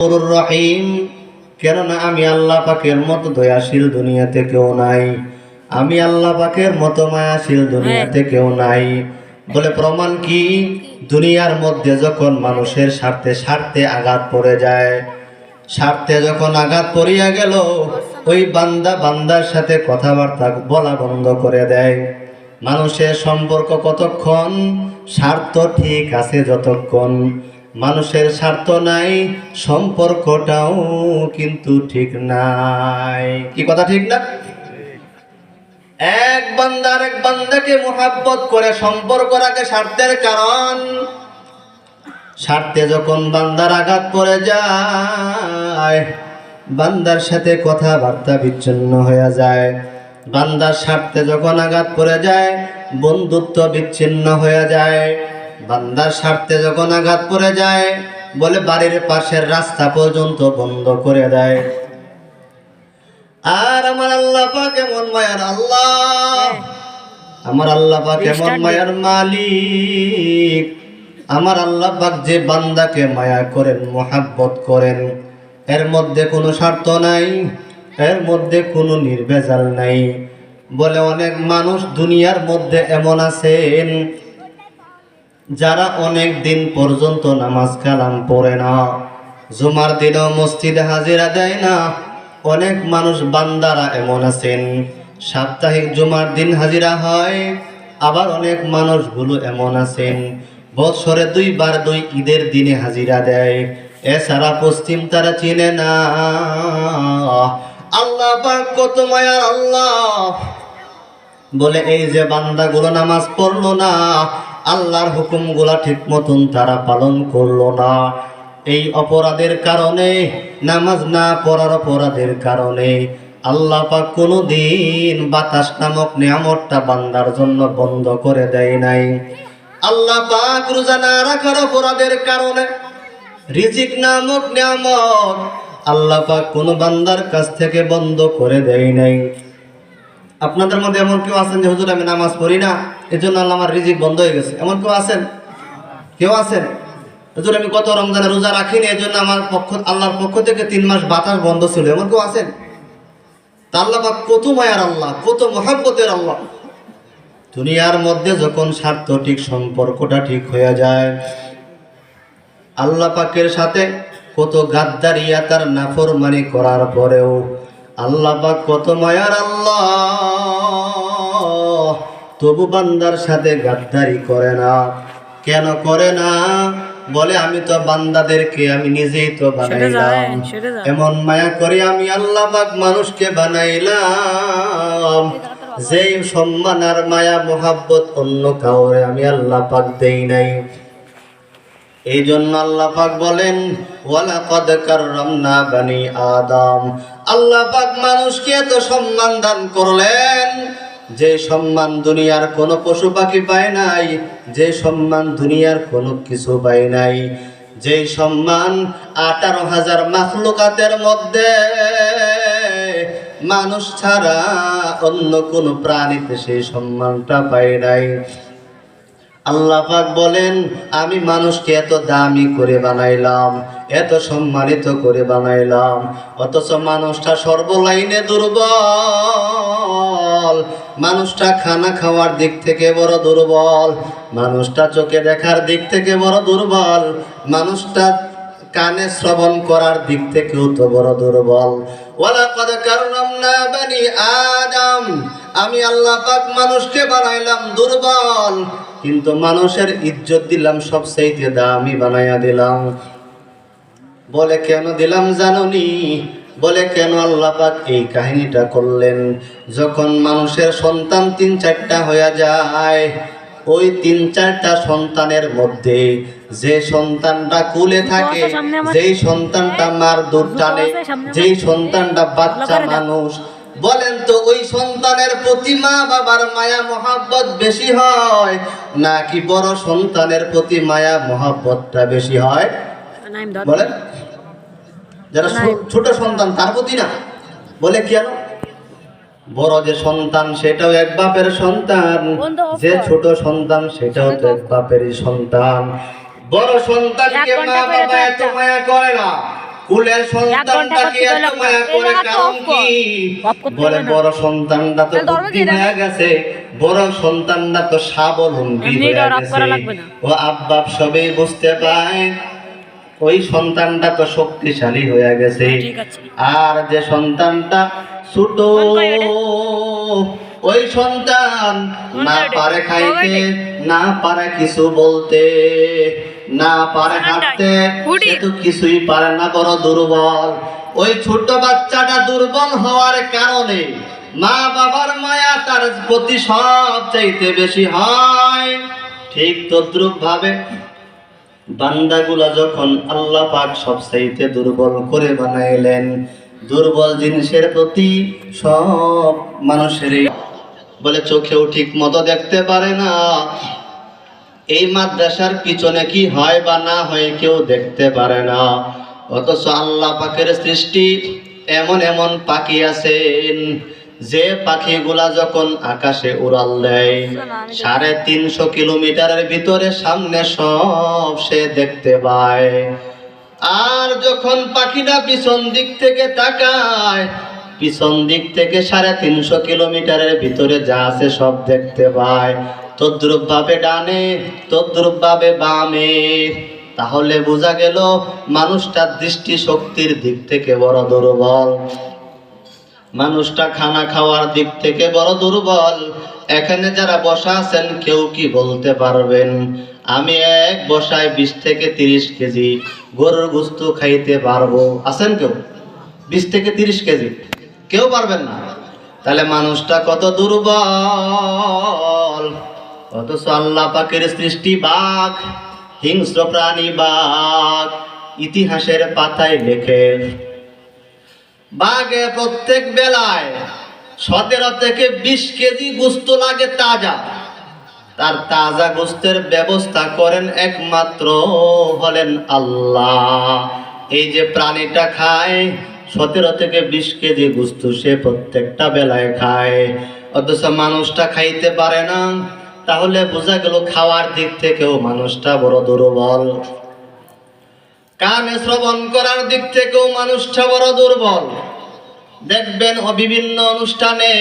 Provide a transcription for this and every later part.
রহিম, কেননা আমি আল্লাহ পাকের মতো দয়াশীল দুনিয়াতে কেউ নাই, আমি আল্লাহ পাকের মতো মায়াশীল দুনিয়াতে কেউ নাই। বলে প্রমাণ কি? দুনিয়ার মধ্যে যখন মানুষের স্বার্থে স্বার্থে আঘাত পড়ে যায়, স্বার্থে যখন আঘাত পড়িয়া গেল, ওই বান্দা বান্দার সাথে কথাবার্তা বলা বন্ধ করে দেয়। মানুষের সম্পর্ক কতক্ষণ? স্বার্থ ঠিক আছে যতক্ষণ। মানুষের স্বার্থ নাই, সম্পর্কটাও কিন্তু ঠিক নাই। কি কথা ঠিক না? এক বান্দা আরেক বান্দাকে মুহাব্বত করে সম্পর্ক রাখে স্বার্থের কারণ। স্বার্থে যখন বান্দার আঘাত পড়ে যায়, বান্দার সাথে কথাবার্তা বিচ্ছিন্ন হয়ে যায়। বান্দার স্বার্থে যখন আঘাত পড়ে যায়, বন্ধুত্ব বিচ্ছিন্ন হয়ে যায়। বান্দার স্বার্থে যখন আঘাত পড়ে যায়, বলে বাড়ির পাশের রাস্তা পর্যন্ত বন্ধ করে দেয়। আর আমার আল্লাহ পাক এমন মায়ার আল্লাহ, আমার আল্লাহ পাক এমন মায়ার মালিক। আমার আল্লাহ পাক যে বান্দাকে মায়া করেন, মুহাব্বত করেন, এর মধ্যে কোনো স্বার্থ নাই, এর মধ্যে কোনো নির্ভেজাল নাই। বলে অনেক মানুষ দুনিয়ার মধ্যে এমন আছেন যারা অনেক দিন পর্যন্ত নামাজ কালাম পড়ে না, জুমার দিনও মসজিদে হাজিরা দেয় না। অনেক মানুষ বান্দারা এমন আছেন সাপ্তাহিক জুমার দিন হাজিরা হয়। আবার অনেক মানুষগুলো এমন আছেন বছরে 2 বার 2 ঈদের দিনে হাজিরা দেয়। এছাড়া পশ্চিম তারা চিনে না। আল্লাহ পাক কত মায়ার আল্লাহ। বলে এই যে বান্দাগুলো নামাজ পড়লো না, আল্লাহর হুকুমগুলা ঠিক মতন তারা পালন করলো না, এই অপরাধের কারণে, নামাজ না পড়ার অপরাধের কারণে আল্লাহ পাক কোনোদিন বাতাস নামক নিয়ামতটা বান্দার জন্য বন্ধ করে দেয় নাই। আল্লাহ পাক রোজা না রাখার অপরাধের কারণে রিজিক নামক নিয়ামত আল্লাহ পাক কোনো বান্দার কাছ থেকে বন্ধ করে দেয় নাই। আপনাদের মধ্যে এমন কেউ আছেন যে হুজুর আমি নামাজ পড়ি না, এজন্য আল্লাহ আমার রিজিক বন্ধ হয়ে গেছে? এমন কেউ আছেন? কেউ আছেন? হুজুর আমি কত রমজানে রোজা রাখিনি, এজন্য আমার আল্লাহর পক্ষ থেকে 3 মাস বাতাস বন্ধ ছিল, এমন কেউ আছেন? তা আল্লাহ পাক কত মায়ার আল্লাহ, কত মহব্বতের আল্লাহ। দুনিয়ার মধ্যে যখন স্বার্থ ঠিক, সম্পর্কটা ঠিক হয়ে যায়, আল্লাহ পাকের সাথে কত গাদ্দারিয়া তার নাফরমানি করার পরেও আল্লাহ পাক কত মায়ার আল্লাহ, তবু বান্দার সাথে গাদ্দারি করে না। কেন করে না? বলে আমি তো বান্দাদেরকে আমি নিজেই তো বানাইলাম, এমন মায়া করে আমি আল্লাহ পাক মানুষকে বানাইলাম, যেই সম্মান আর মায়া মোহাব্বত অন্য কাউরে আমি আল্লাহ পাক দেই নাই। এই জন্য আল্লাহ পাক বলেন ওয়ালাকাদ কাররামনা বানি আদম। আল্লাহ পাক মানুষকে এত সম্মান দান করলেন, যে সম্মান দুনিয়ার কোনো পশু পাখি পায় নাই, যে সম্মান দুনিয়ার কোনো কিছু পায় নাই, যে সম্মান 18,000 মাখলুকাতের মধ্যে মানুষ ছাড়া অন্য কোনো প্রাণীতে সেই সম্মানটা পায় নাই। আল্লাহ পাক বলেন আমি মানুষকে এত দামি করে বানাইলাম, এত সম্মানিত করে বানাইলাম, অথচ মানুষটা সর্বলাইনে দুর্বল। মানুষটা খানা খাওয়ার দিক থেকে বড় দুর্বল, মানুষটা চোখে দেখার দিক থেকে বড় দুর্বল, মানুষটা কানে শ্রবণ করার দিক থেকেও তো বড় দুর্বল। ওয়ালাকাদ কাররামনা বানি আদম। আমি আল্লাহ পাক মানুষকে বানাইলাম দুর্বল, কিন্তু মানুষের ইজ্জত দিলাম সবচেয়ে দামি বানাইয়া দিলাম। বলে কেন দিলাম জানোনি? বলে কেন আল্লাহ পাক এই কাহিনীটা করলেন? যখন মানুষের সন্তান 3-4টা হয়ে যায়, ওই 3-4টা সন্তানের মধ্যে যে সন্তানটা কুলে থাকে, যেই সন্তানটা মার দুধ টানে, যেই সন্তানটা বাচ্চা মানুষ, বলেন তো ওই সন্তানের প্রতি মা বাবার মায়া মোহাব্বত বেশি হয় নাকি বড় সন্তানের প্রতি মায়া মোহাব্বতটা বেশি হয়? বলেন। যারা ছোট সন্তান তার প্রতি না। বলে কেন? বড় যে সন্তান সেটাও এক বাপের সন্তান, যে ছোট সন্তান সেটাও তো এক বাপেরই সন্তান। বড় সন্তানকে মা বাবা এত মায়া করে না, কুলের সন্তানটাকে এত মায়া করে কারণ কি? বলে বড় সন্তানটা তো বুদ্ধি হয়ে গেছে, বড় সন্তানটা তো স্বাবলম্বী হয়ে গেছে, ও আব্বা সবই বুঝতে পায়, ওই সন্তানটা তো শক্তিশালী হয়ে গেছে। আর যে সন্তানটা ছোট, ওই সন্তান না পারে খাইতে, না পারে কিছু বলতে, না পারে হাঁটতে, সে তো কিছুই পারে না, বড় দুর্বল। ওই ছোট বাচ্চাটা দুর্বল হওয়ার কারণে মা বাবার মায়া তার প্রতি সব চাইতে বেশি হয়। ঠিক তদ্রুপ ভাবে বান্দাগুলা যখন আল্লাহ পাক সবচাইতে দুর্বল করে বানাইলেন, দুর্বল জিনিসের প্রতি সব মানুষেরই বলে চোখেও ঠিক মতো দেখতে পারে না। এই মাদ্রাসার পিছনে কি হয় বা না হয় কেউ দেখতে পারে না, অথচ আল্লাহ পাকের সৃষ্টি এমন এমন পাখি আছেন যে পাখিগুলা যখন আকাশে উড়াল দেয় 350 কিলোমিটারের ভিতরে সামনে সব সে দেখতে পায়। আর যখন পাখিটা পিছন দিক থেকে তাকায়, পিছন দিক থেকে 350 কিলোমিটারের ভিতরে যা আছে সব দেখতে পায়। তদ্রুপ ভাবে ডানে, তদ্রুপ ভাবে বামে। তাহলে বোঝা গেল মানুষটার দৃষ্টি শক্তির দিক থেকে বড় দুর্বল, মানুষটা খানা খাওয়ার দিক থেকে বড় দুর্বল। এখানে যারা বসা আছেন কেউ কি বলতে পারবেন আমি এক বসায় 20 থেকে 30 কেজি গরুর গোশত খাইতে পারবো? আছেন কেউ? 20 থেকে 30 কেজি কেউ পারবেন না। তাহলে মানুষটা কত দুর্বল। অথচ আল্লাহ পাকের সৃষ্টি বাঘ, হিংস্র প্রাণী বাঘ। ইতিহাসের পাতায় লেখে বাঘে প্রত্যেক বেলায় 17 থেকে 20 কেজি গোশত লাগে তাজা। তার তাজা গোশতের ব্যবস্থা করেন একমাত্র হলেন আল্লাহ। এই যে প্রাণীটা খায় 17 থেকে 20 কেজি গোশত সে প্রত্যেকটা বেলায় খায়, অথচ মানুষটা খাইতে পারে না। তাহলে বোঝা গেল খাওয়ার দিক থেকেও মানুষটা বড় দুর্বল, কানে শ্রবণ করার দিক থেকেও মানুষটা বড় দুর্বল। দেখবেন বিভিন্ন অনুষ্ঠানে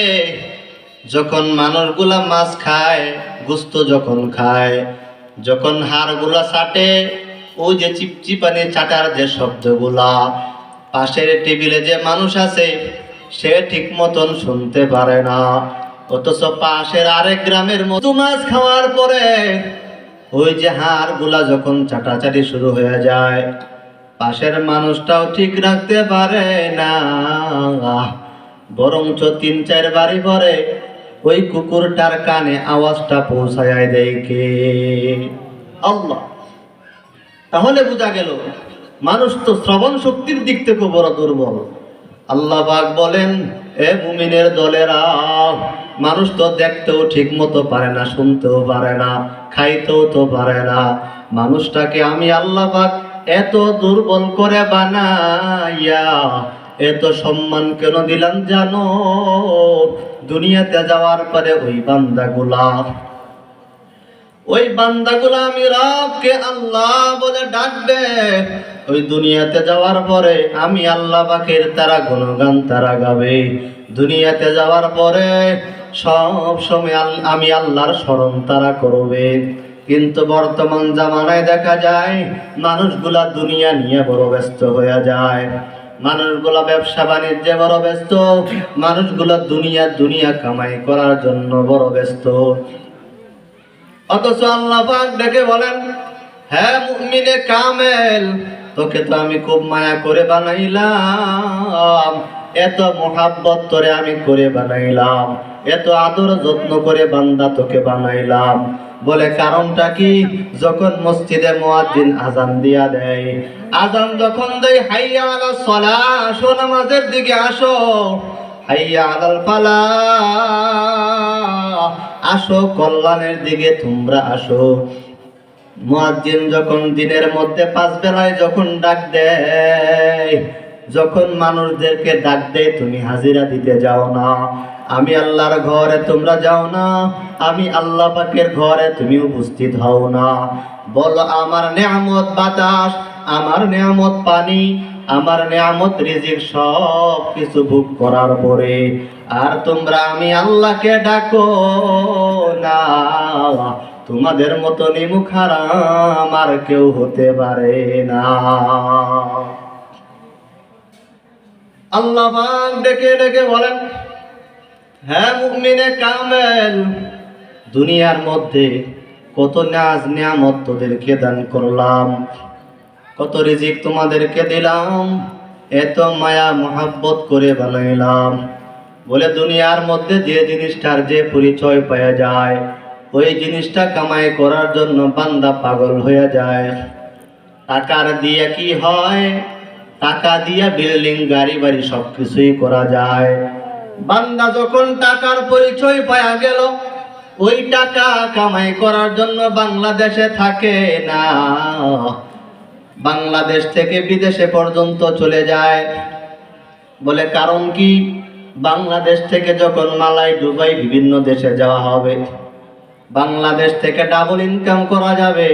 যখন মানুষগুলা মাছ খায়, গোশত যখন খায়, যখন হাড়গুলা চাটে, ওই যে চিপচিপানি চাটার যে শব্দগুলা, পাশের টেবিলে যে মানুষ আছে সে ঠিক মতন শুনতে পারে না। অথচ পাশের আরেক গ্রামের মতো মাছ খাওয়ার পরে ওই যে হাড়গুলা যখন চাটাচাটি শুরু হয়ে যায়, পাশের মানুষটাও ঠিক রাখতে পারে না, বরঞ্চ 3-4 বাড়ি পরে ওই কুকুরটার কানে আওয়াজটা পৌঁছায় দেয় কে? আল্লাহ। তাহলে বোঝা গেল মানুষ তো শ্রবণ শক্তির দিক থেকে বড় দুর্বল। আল্লাহ পাক বলেন, এ মুমিনের দলেরা, মানুষ তো দেখতেও ঠিক মতো পারে না, শুনতেও পারে না, খাইতেও তো পারে না। মানুষটাকে আমি আল্লাহ পাক এত দুর্বল করে বানাইয়া এত সম্মান কেন দিলাম জানো? দুনিয়াতে যাওয়ার পরে ওই বান্দাগুলা আমি রবকে আল্লাহ বলে ডাকবে। ওই দুনিয়াতে যাওয়ার পরে আমি আল্লাহ পাকের তারা গুণগান তারা গাবে। দুনিয়াতে যাওয়ার পরে সব সময় আমি আল্লাহর স্মরণ তারা করবে। কিন্তু বর্তমান জামানায় দেখা যায় মানুষগুলা দুনিয়া নিয়ে বড় ব্যস্ত হয়ে যায়, মানুষগুলা ব্যবসা বাণিজ্যে বড় ব্যস্ত, মানুষগুলা দুনিয়া কামাই করার জন্য বড় ব্যস্ত। অথচ আল্লাহ পাক ডেকে বলেন, হ্যাঁ মুমিনে কামেল, তোকে তো আমি খুব মায়া করে বানাইলাম, এত মোহাব্বত তোরে আমি করে বানাইলাম, এত আদর যত্ন করে বান্দা তোকে বানাইলাম। বলে কারণটা কি? যখন মসজিদে মুয়াজ্জিন আজান দিয়া দেয়, আজান যখন দেয়, হাইয়া আলাস সালাহ, আসো নামাজের দিকে আসো, হাইয়া আলাল ফালাহ, আসো কল্যাণের দিকে তোমরা আসো। মুয়াজ্জিন যখন দিনের মধ্যে 5 বেলায় যখন ডাক দেয়, যখন মানুষদেরকে ডাক দেয়, তুমি হাজিরা দিতে যাও না, আমি আল্লাহর ঘরে তোমরা যাও না, আমি আল্লাহ পাকের ঘরে তুমি উপস্থিত হও না। বলো আমার নেয়ামত বাতাস, আমার নেয়ামত পানি, আমার নিয়ামত রিজিক সব কিছু ভোগ করার পরে আর তোমরা আমি আল্লাহকে ডাকো না, তোমাদের মতো নিমুখ হারাম আর কেউ হতে পারে না। আল্লাহ পাক ডেকে ডেকে বলেন, হ্যাঁ মুমিনে কামেল, দুনিয়ার মধ্যে কত নাজ নিয়ামত তোদেরকে দান করলাম, কত রিজিক তোমাদেরকে দিলাম, এত মায়া মোহাব্বত করে বানাইলাম। বলে দুনিয়ার মধ্যে যে জিনিসটার যে পরিচয় পাওয়া যায়, ওই জিনিসটা কামাই করার জন্য বান্দা পাগল হয়ে যায়। টাকার দিয়ে কি হয়? টাকা দিয়ে বিল্ডিং গাড়ি বাড়ি সবকিছুই করা যায়। বান্দা যখন টাকার পরিচয় পাওয়া গেল, ওই টাকা কামাই করার জন্য বাংলাদেশে থাকে না, বাংলাদেশ থেকে বিদেশে পর্যন্ত চলে যায়। বলে কারণ কি? বাংলাদেশ থেকে যখন মালাই দুবাই বিভিন্ন দেশে যাওয়া হবে, বাংলাদেশ থেকে ডাবল ইনকাম করা যাবে।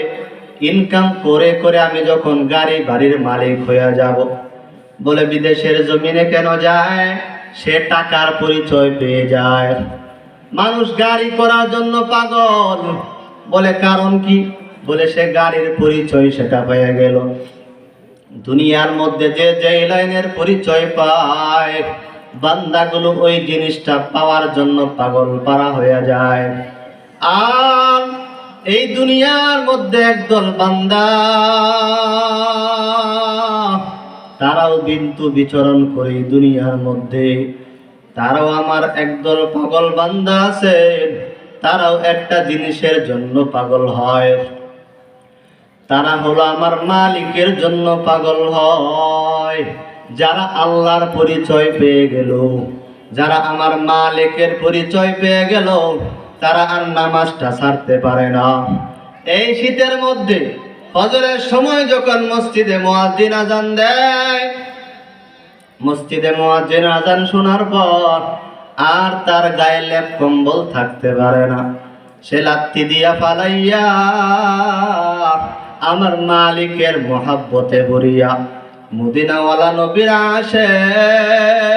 ইনকাম করে করে আমি যখন গাড়ি বাড়ির মালিক হয়ে যাব, বলে বিদেশের জমিনে কেন যায়? সে টাকার পরিচয় পেয়ে যায়। মানুষ গাড়ি করার জন্য পাগল। বলে কারণ কি? বলে সে গাড়ির পরিচয় সেটা পেয়ে গেল। দুনিয়ার মধ্যে যে যে লাইনের পরিচয় পায়, বান্দাগুলো ওই জিনিসটা পাওয়ার জন্য পাগল পারা হয়ে যায়। আর এই দুনিয়ার মধ্যে একদল বান্দা, তারাও বিন্তু বিচরণ করে দুনিয়ার মধ্যে। তারাও আমার একদল পাগল বান্দা আছে, তারাও একটা জিনিসের জন্য পাগল হয়। তারা হলো আমার মালিকের জন্য পাগল হয়। যারা আল্লাহর পরিচয় পেয়ে গেল, যারা আমার মালিকের পরিচয় পেয়ে গেল, তারা আর নামাজটা ছাড়তে পারে না। এই শীতের মধ্যে ফজরের সময় যখন মসজিদে মুয়াজ্জিন আযান দেয়, মসজিদে মুয়াজ্জিন আযান শোনার পর আর তার গায়ে লেপ কম্বল থাকতে পারে না। সে লাত্তি দিয়া ফালাইয়া আমার মালিকের মহাব্বতে ভরিয়া মদিনাওয়ালা নবীর আশিক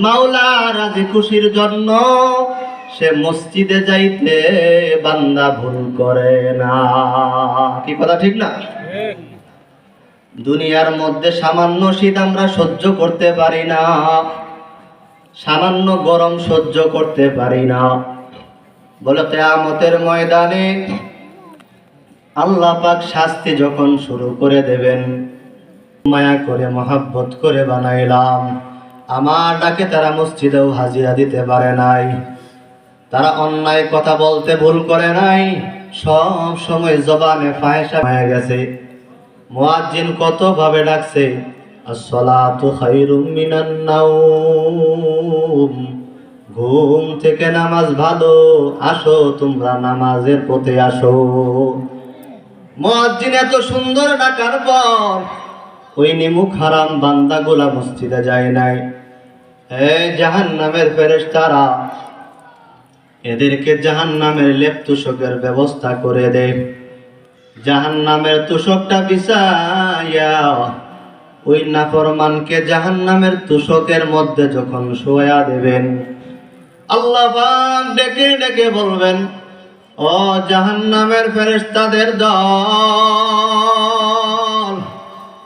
মাওলা রাজি খুশির জন্য সে মসজিদে যাইতে বান্দা ভুল করে না। কি কথা ঠিক না? দুনিয়ার মধ্যে সামান্য শীত আমরা সহ্য করতে পারি না, সামান্য গরম সহ্য করতে পারি না। বলে কিয়ামতের ময়দানে আল্লাহ পাক শাস্তি যখন শুরু করে দেবেন, মায়া করে মহাব্বত করে বানাইলাম, আমার ডাকে তারা মসজিদেও হাজিরা দিতে পারে নাই, তারা অন্যায় কথা বলতে ভুল করে নাই, সব সময় জবানে ফায়সা হয়ে গেছে। মুয়াজ্জিন কত ভাবে ডাকছে, আসসালাতু খায়রুম মিনান নাওম, ঘুম থেকে নামাজ ভালো, আসো তোমরা নামাজের পথে আসো। মুয়াজ্জিন এত সুন্দর ডাকার পর ওই নিমুখ হারাম বান্দাগুলা মসজিদে যায় নাই। এই জাহান্নামের ফেরেশতারা এদেরকে জাহান্নামের লেপ তুষকের ব্যবস্থা করে দেয়। জাহান্নামের তুষকটা বিছাইয়া ওই নাফরমানকে জাহান্নামের তুষকের মধ্যে যখন শোয়া দেবেন, আল্লাহ পাক ডেকে ডেকে বলবেন, ও জাহান্নামের ফেরেশতাদের দল,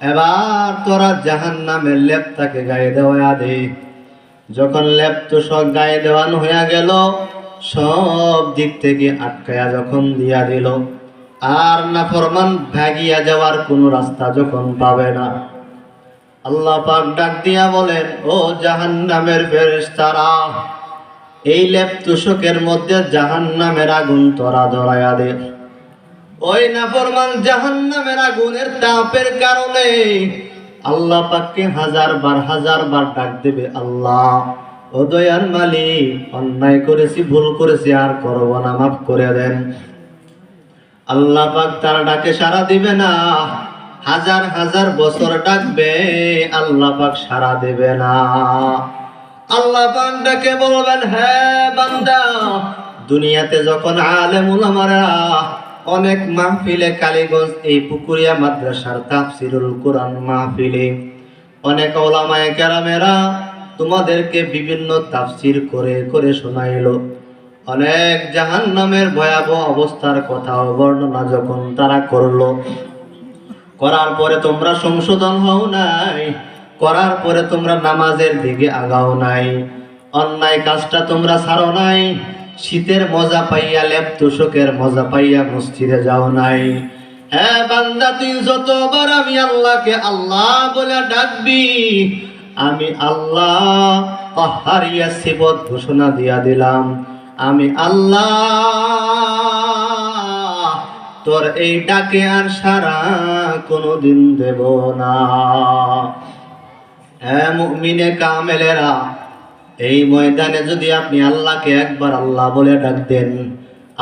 এবার তোরা জাহান্নামের লেপটাকে গায়ে দেওয়া দে। যখন লেপ তুষক গায়ে দেওয়ানো হয়ে গেল, সব দিক থেকে আটকায়া যখন দিয়া দিল, আর নাফরমান ভাগিয়া যাওয়ার কোনো রাস্তা যখন পাবে না, আল্লাহ পাক ডাক দিয়া বলেন, ও জাহান্নামের ফেরেশতারা, এই লেপ তুষকের মধ্যে জাহান্নামের আগুন তোরা ধরায়া দে। ওই নাফরমান জাহান্নামের আগুনের তাপের কারণে আল্লাহ পাককে হাজার বার ডাক দেবে, আল্লাহ ও দয়ার মালিক, অন্যায় করেছি, ভুল করেছি, আর করব না, মাফ করে দেন। আল্লাহ পাক তার ডাকে সাড়া দিবে না, হাজার বছর ডাকবে, আল্লাহ পাক সাড়া দেবে না। আল্লাহ পাক ডাকে বলবেন, হ্যাঁ বান্দা, দুনিয়াতে যখন আলেম উলামারা অনেক মাহফিলে কালীগঞ্জ এই পুকুরিয়া মাদ্রাসার তাফসিরুল কোরআন মাহফিলে অনেক ওলামায়ে কেরামেরা তোমাদেরকে বিভিন্ন তাফসির করে করে শোনাইলো। অনেক জাহান্নামের ভয়াবহ অবস্থার কথা বর্ণনা যখন তারা করলো, করার পরে তোমরা সংশোধন হও নাই, করার পরে তোমরা নামাজের দিকে আগাও নাই, অন্যায় কাজটা তোমরা ছাড়ো নাই, শীতের মজা পাইয়া লেপ তোষকের মজা পাইয়া মসজিদে যাও নাই। হ্যাঁ বান্দা, তুই যতবার আমি আল্লাহকে আল্লাহ বলে ডাকবি, আমি আল্লাহ পাহাড়িয়া সিবত ঘোষণা দিয়া দিলাম, আমি আল্লাহ তোর এই ডাকে আর সারা কোনোদিন দেব না। হ্যাঁ মুমিনে কামেলেরা, এই ময়দানে যদি আপনি আল্লাহকে একবার আল্লাহ বলে ডাক দেন,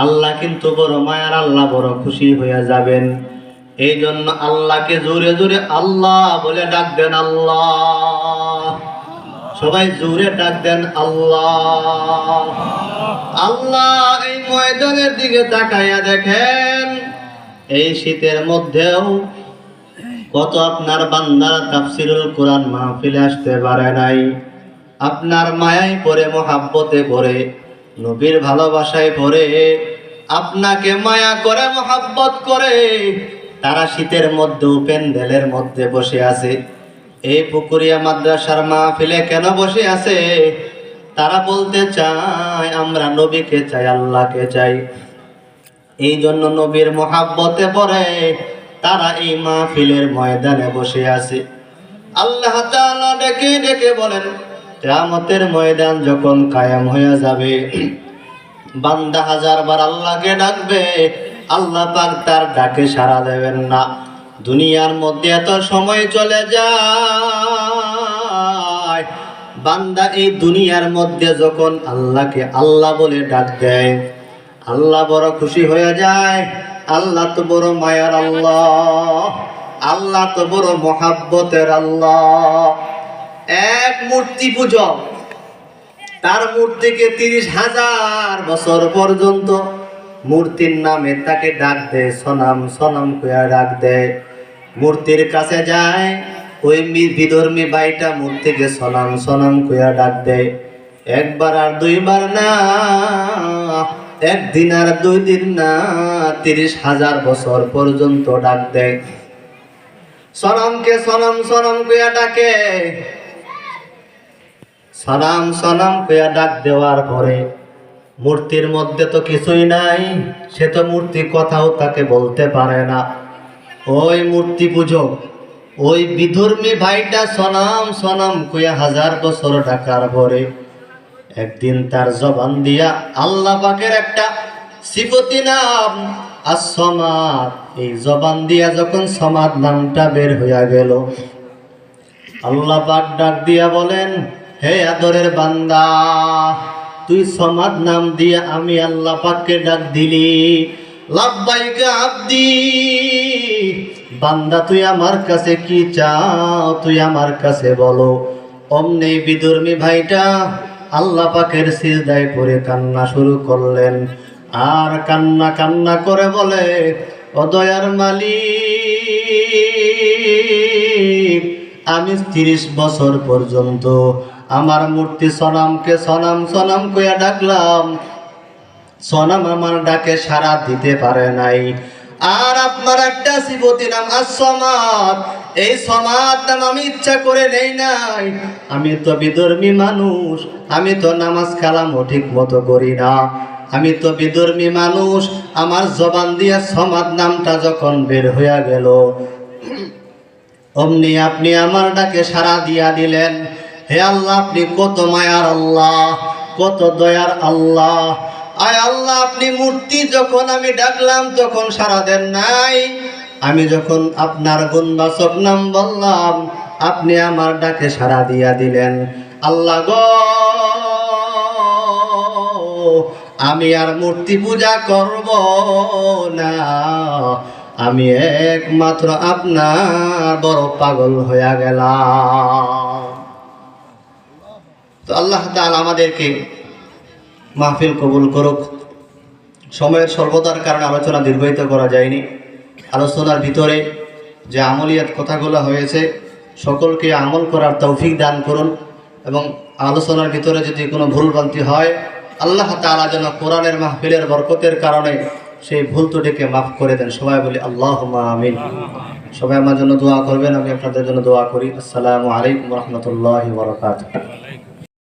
আল্লাহ কিন্তু বড় মায়ার, আল্লাহ বড় খুশি হয়ে যাবেন। এই জন্য আল্লাহকে জোরে জোরে আল্লাহ বলে ডাক দেন। আল্লাহ, সবাই জোরে ডাক দেন আল্লাহ। আল্লাহ, এই ময়দানের দিকে তাকাইয়া দেখেন, এই শীতের মধ্যেও কত আপনার বান্দারা তাফসিরুল কোরআন মাহফিলে আসতে পারে নাই। আপনার মায়ায় পড়ে, মহাব্বতে পড়ে, নবীর ভালোবাসায় পড়ে, আপনাকে মায়া করে, মহাব্বত করে তারা শীতের মধ্যেও প্যান্ডেলের মধ্যে বসে আছে। এই পুকুরিয়া মাদ্রাসার মাহফিলে কেন বসে আছে? তারা বলতে চায় আমরা নবীকে চাই, আল্লাহকে চাই। এই জন্য নবীর মহাব্বতে পড়ে তারা এই মাহফিলের ময়দানে বসে আছে। আল্লাহ তাআলা ডেকে ডেকে বলেন, কিয়ামতের ময়দান যখন কায়েম হয়ে যাবে, বান্দা হাজারবার আল্লাহকে ডাকবে, আল্লাহ পাক তার ডাকে সাড়া দেবেন না। দুনিয়ার মধ্যে এত সময় চলে যায়, বান্দা এই দুনিয়ার মধ্যে যখন আল্লাহকে আল্লাহ বলে ডাক দেয়, আল্লাহ বড় খুশি হয়ে যায়। আল্লাহ তো বড় মায়ার আল্লাহ, আল্লাহ তো বড় মহাব্বতের আল্লাহ। এক মূর্তি পূজক, তার মূর্তিকে 30,000 বছর পর্যন্ত মূর্তির নামে তাকে ডাক দেয়, সনাম সনাম কইয়া ডাক দেয়। মূর্তির কাছে যায়, ওই বিধর্মী বাইটা মূর্তিকে সনাম সনাম কইয়া ডাক দেয়। একবার আর দুইবার না, একদিন আর 2 দিন না, 30,000 বছর পর্যন্ত ডাক দেয়। সনামকে সনাম সনাম কইয়া ডাকে। সনাম সনাম কইয়া ডাক দেওয়ার পরে মূর্তির মধ্যে তো কিছুই নাই, সে তো মূর্তি কথাও তাকে বলতে পারে না। ওই মূর্তি পূজক, ওই বিধর্মী ভাইটা সনাম সনাম কইয়া 1000 বছর ডাকার পরে একদিন তার জবান দিয়া আল্লাহ পাকের একটা সিফতি নাম as-সামাদ, এই জবান দিয়া যখন সমাদ নামটা বের হইয়া গেল, আল্লাহ পাক ডাক দিয়া বলেন, হে আদরের বান্দা, তুই সমাদ নাম দিয়া আমি আল্লাহ পাককে ডাক দিলি, লাব্বাইকা আব্দি, বান্দা তুই আমার কাছে কি চাও, তুই আমার কাছে বলো। অমনি বিধর্মী ভাইটা আল্লাহ পাকের সিজদায় পড়ে কান্না শুরু করলেন। আর কান্না কান্না করে বলে, ও দয়ার মালিক, আমি 30 বছর পর্যন্ত আমার মূর্তি সনামকে সনাম সনাম কইয়া ডাকলাম, সনাম আমার ডাকে সাড়া দিতে পারে নাই। আর আপনার একটা সিফতি নাম as-সামাদ, এই সমাদ নাম আমি ইচ্ছা করে নেই নাই। আমি তো বিধর্মী মানুষ, আমি তো নামাজ কালামও ঠিক মতো করি না, আমি তো বিধর্মী মানুষ। আমার জবান দিয়া সমাদ নামটা যখন বের হইয়া গেল, অমনি আপনি আমার ডাকে সাড়া দিয়া দিলেন। হে আল্লাহ, আপনি কত মায়ার আল্লাহ, কত দয়ার আল্লাহ। আয় আল্লাহ, আপনি মূর্তি যখন আমি ডাকলাম তখন সাড়া দেন নাই, আমি যখন আপনার গুণবাচক নাম বললাম আপনি আমার ডাকে সাড়া দিয়া দিলেন। আল্লাহ গো, আমি আর মূর্তি পূজা করব না, আমি একমাত্র আপনার বড় পাগল হইয়া গেলাম। তো আল্লাহ তাআলা আমাদেরকে মাহফিল কবুল করুক। সময়ের স্বল্পতার কারণে আলোচনা দীর্ঘায়িত করা যায়নি। আলোচনার ভিতরে যে আমলিয়াত কথাগুলো হয়েছে সকলকে আমল করার তৌফিক দান করুন, এবং আলোচনার ভিতরে যদি কোনো ভুলভ্রান্তি হয় আল্লাহ তাআলা যেন কোরআনের মাহফিলের বরকতের কারণে সেই ভুল ত্রুটিকে মাফ করে দেন। সবাই বলি আল্লাহুম্মা আমিন। সবাই আমার জন্য দোয়া করবেন, আমি আপনাদের জন্য দোয়া করি। আসসালামু আলাইকুম ওয়া রাহমাতুল্লাহি ওয়া বারাকাতুহু।